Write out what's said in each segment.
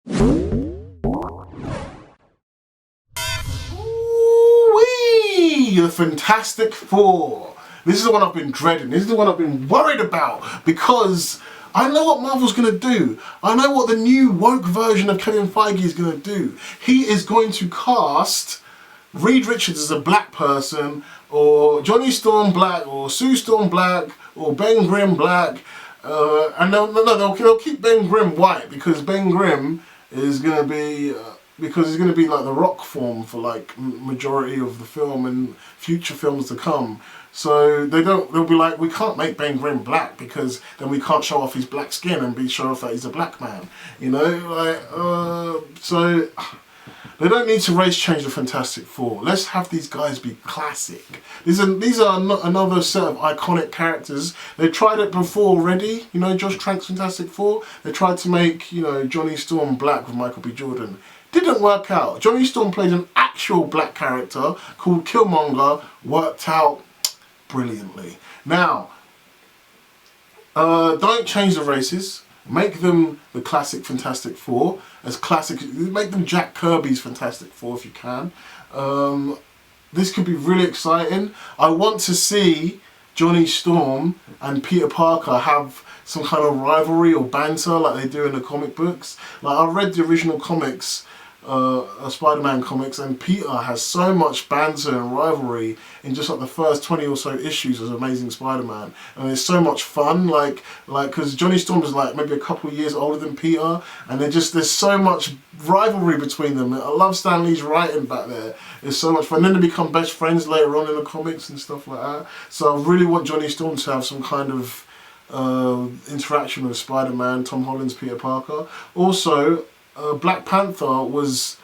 Ooh-wee! The Fantastic Four. This is the one I've been dreading. This is the one I've been worried about because I know what Marvel's going to do. I know what the new woke version of Kevin Feige is going to do. He is going to cast Reed Richards as a black person, or Johnny Storm black, or Sue Storm black, or Ben Grimm black. And they'll keep Ben Grimm white because Ben Grimm is going to be... because it's going to be like the rock form for like majority of the film and future films to come. So they'll be like, we can't make Ben Grimm black because then we can't show off his black skin and show off that he's a black man. You know, like, so they don't need to race change the Fantastic Four. Let's have these guys be classic. These are another set of iconic characters. They tried it before already, you know, Josh Trank's Fantastic Four. They tried to make, you know, Johnny Storm black with Michael B. Jordan. Didn't work out. Johnny Storm played an actual black character called Killmonger, worked out brilliantly. Now, don't change the races. Make them the classic Fantastic Four. As classic, make them Jack Kirby's Fantastic Four if you can. This could be really exciting. I want to see Johnny Storm and Peter Parker have some kind of rivalry or banter like they do in the comic books. Like, I read the original comics, Spider-Man comics, and Peter has so much banter and rivalry in just like the first 20 or so issues of Amazing Spider-Man, and it's so much fun, like because Johnny Storm is like maybe a couple of years older than Peter, and there's so much rivalry between them. I love Stan Lee's writing back there. It's so much fun. And then they become best friends later on in the comics and stuff like that. So I really want Johnny Storm to have some kind of interaction with Spider-Man, Tom Holland's Peter Parker. Also, Black Panther was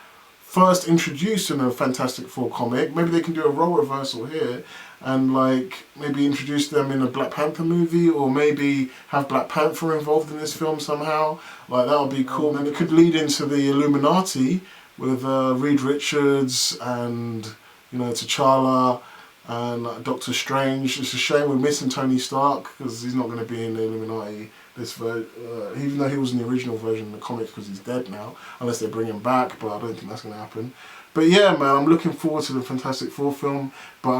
first introduced in a Fantastic Four comic. Maybe they can do a role reversal here and like maybe introduce them in a Black Panther movie, or maybe have Black Panther involved in this film somehow. Like, that would be cool. And it could lead into the Illuminati with Reed Richards and, you know, T'Challa and Doctor Strange. It's a shame we're missing Tony Stark because he's not going to be in the Illuminati even though he was in the original version of the comics, because he's dead now, unless they bring him back, but I don't think that's going to happen. But yeah, man, I'm looking forward to the Fantastic Four film, but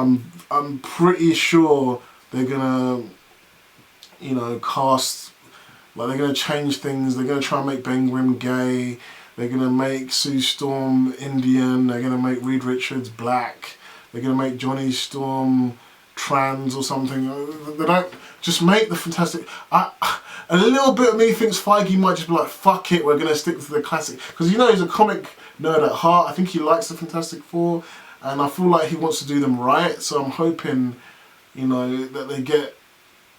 I'm pretty sure they're going to, you know, cast, like, they're going to change things. They're going to try and make Ben Grimm gay. They're going to make Sue Storm Indian. They're going to make Reed Richards black. They're going to make Johnny Storm trans or something. They don't just make the Fantastic... a little bit of me thinks Feige might just be like, fuck it, we're going to stick to the classic. Because, you know, he's a comic nerd at heart. I think he likes the Fantastic Four, and I feel like he wants to do them right. So I'm hoping, you know, that they get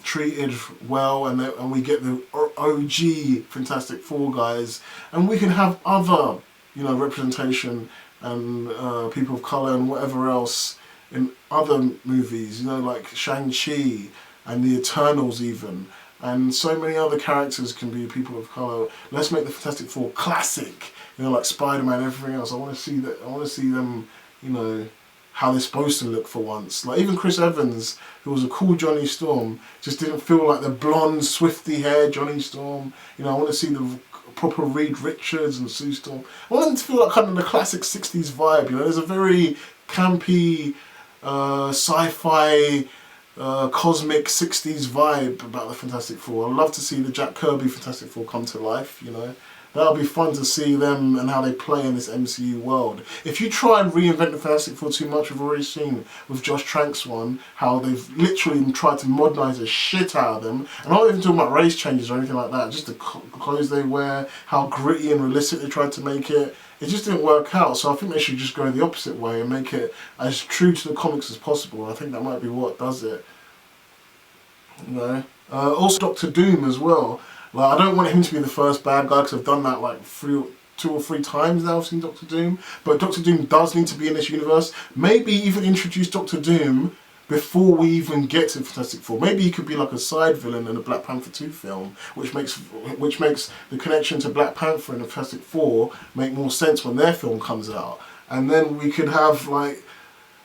treated well, and we get the OG Fantastic Four guys, and we can have other, you know, representation and people of colour and whatever else in other movies, you know, like Shang-Chi and the Eternals even, and so many other characters can be people of colour. Let's make the Fantastic Four classic, you know, like Spider-Man, everything else. I want to see that. I want to see them, you know, how they're supposed to look for once. Like, even Chris Evans, who was a cool Johnny Storm, just didn't feel like the blonde, swifty-haired Johnny Storm. You know, I want to see the proper Reed Richards and Sue Storm. I want them to feel like kind of the classic 60s vibe, you know. There's a very campy, sci-fi, cosmic 60s vibe about the Fantastic Four. I'd love to see the Jack Kirby Fantastic Four come to life, you know. That'll be fun to see them and how they play in this MCU world. If you try and reinvent the Fantastic Four too much, we've already seen with Josh Trank's one, how they've literally tried to modernise the shit out of them. And I'm not even talking about race changes or anything like that, just the clothes they wear, how gritty and realistic they tried to make it. It just didn't work out, so I think they should just go the opposite way and make it as true to the comics as possible. I think that might be what does it. You know? Also Doctor Doom as well. Like, I don't want him to be the first bad guy, because I've done that like 2 or 3 times now. I've seen Doctor Doom, but Doctor Doom does need to be in this universe. Maybe even introduce Doctor Doom before we even get to Fantastic Four. Maybe he could be like a side villain in a Black Panther 2 film, which makes the connection to Black Panther and the Fantastic Four make more sense when their film comes out. And then we could have like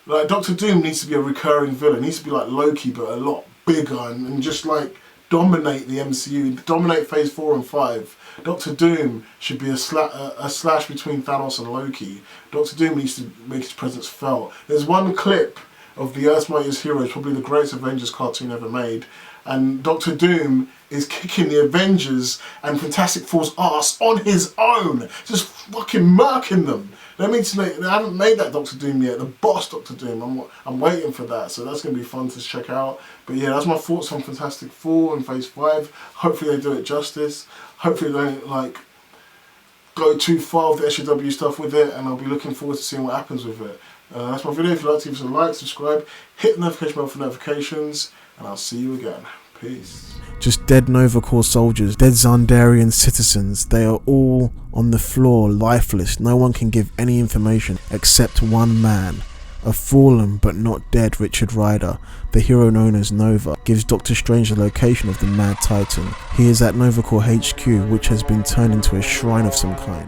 Doctor Doom needs to be a recurring villain. He needs to be like Loki, but a lot bigger and just like dominate the MCU, dominate Phase 4 and 5. Doctor Doom should be a slash between Thanos and Loki. Doctor Doom needs to make his presence felt. There's one clip of the Earth's Mightiest Heroes, probably the greatest Avengers cartoon ever made, and Doctor Doom is kicking the Avengers and Fantastic Four's ass on his own, just fucking murking them. They haven't made that Doctor Doom yet, the boss Doctor Doom. I'm waiting for that, so that's going to be fun to check out. But yeah, that's my thoughts on Fantastic Four and Phase 5. Hopefully they do it justice. Hopefully they don't like go too far with the SJW stuff with it, and I'll be looking forward to seeing what happens with it. That's my video. If you like to, give us a like, subscribe, hit the notification bell for notifications, and I'll see you again. Peace. Just dead Nova Corps soldiers, dead Zandarian citizens. They are all on the floor, lifeless. No one can give any information except one man. A fallen but not dead Richard Rider, the hero known as Nova, gives Doctor Strange the location of the Mad Titan. He is at Nova Corps HQ, which has been turned into a shrine of some kind.